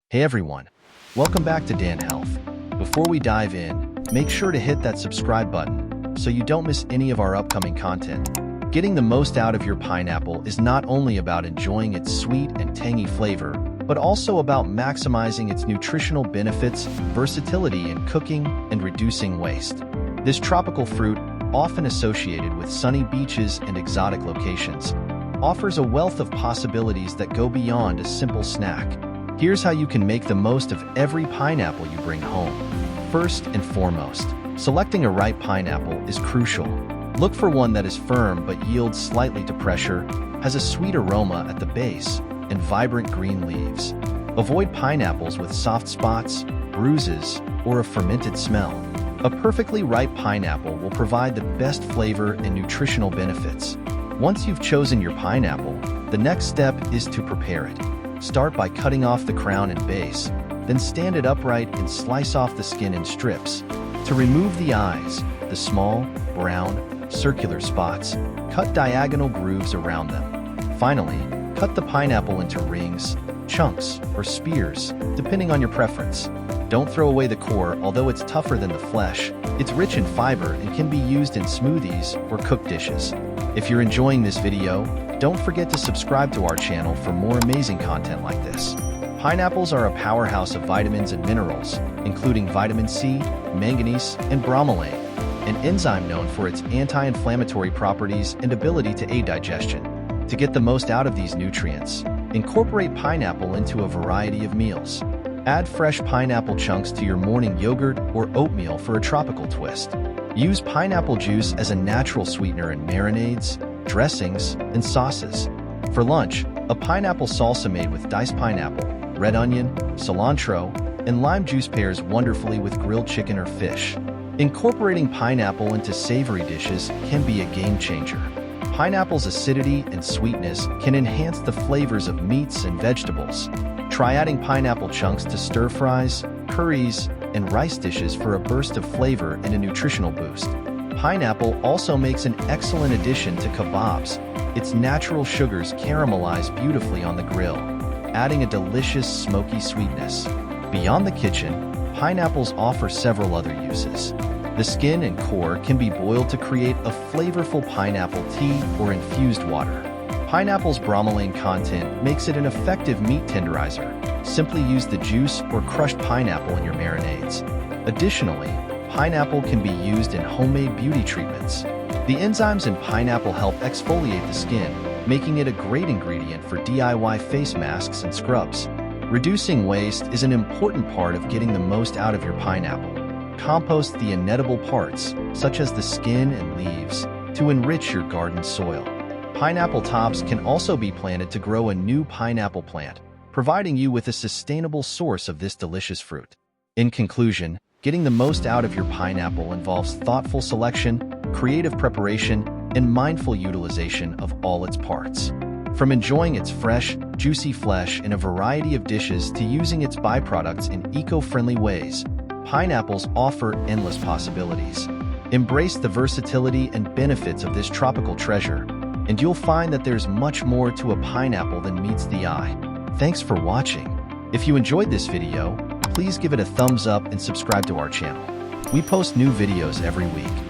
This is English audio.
Hey everyone, welcome back to Dan Health. Before we dive in, make sure to hit that subscribe button so you don't miss any of our upcoming content. Getting the most out of your pineapple is not only about enjoying its sweet and tangy flavor, but also about maximizing its nutritional benefits, versatility in cooking, and reducing waste. This tropical fruit, often associated with sunny beaches and exotic locations, offers a wealth of possibilities that go beyond a simple snack. Here's how you can make the most of every pineapple you bring home. First and foremost, selecting a ripe pineapple is crucial. Look for one that is firm but yields slightly to pressure, has a sweet aroma at the base, and vibrant green leaves. Avoid pineapples with soft spots, bruises, or a fermented smell. A perfectly ripe pineapple will provide the best flavor and nutritional benefits. Once you've chosen your pineapple, the next step is to prepare it. Start by cutting off the crown and base, then stand it upright and slice off the skin in strips. To remove the eyes, the small, brown, circular spots, cut diagonal grooves around them. Finally, cut the pineapple into rings, chunks, or spears, depending on your preference. Don't throw away the core, although it's tougher than the flesh. It's rich in fiber and can be used in smoothies or cooked dishes. If you're enjoying this video, don't forget to subscribe to our channel for more amazing content like this. Pineapples are a powerhouse of vitamins and minerals, including vitamin C, manganese, and bromelain, an enzyme known for its anti-inflammatory properties and ability to aid digestion. To get the most out of these nutrients, incorporate pineapple into a variety of meals. Add fresh pineapple chunks to your morning yogurt or oatmeal for a tropical twist. Use pineapple juice as a natural sweetener in marinades, dressings, and sauces. For lunch, a pineapple salsa made with diced pineapple, red onion, cilantro, and lime juice pairs wonderfully with grilled chicken or fish. Incorporating pineapple into savory dishes can be a game changer. Pineapple's acidity and sweetness can enhance the flavors of meats and vegetables. Try adding pineapple chunks to stir-fries, curries, and rice dishes for a burst of flavor and a nutritional boost. Pineapple also makes an excellent addition to kebabs. Its natural sugars caramelize beautifully on the grill, adding a delicious smoky sweetness. Beyond the kitchen, pineapples offer several other uses. The skin and core can be boiled to create a flavorful pineapple tea or infused water. Pineapple's bromelain content makes it an effective meat tenderizer. Simply use the juice or crushed pineapple in your marinades. Additionally, pineapple can be used in homemade beauty treatments. The enzymes in pineapple help exfoliate the skin, making it a great ingredient for DIY face masks and scrubs. Reducing waste is an important part of getting the most out of your pineapple. Compost the inedible parts, such as the skin and leaves, to enrich your garden soil. Pineapple tops can also be planted to grow a new pineapple plant, providing you with a sustainable source of this delicious fruit. In conclusion, getting the most out of your pineapple involves thoughtful selection, creative preparation, and mindful utilization of all its parts. From enjoying its fresh, juicy flesh in a variety of dishes to using its byproducts in eco-friendly ways, pineapples offer endless possibilities. Embrace the versatility and benefits of this tropical treasure, and you'll find that there's much more to a pineapple than meets the eye. Thanks for watching. If you enjoyed this video, please give it a thumbs up and subscribe to our channel. We post new videos every week.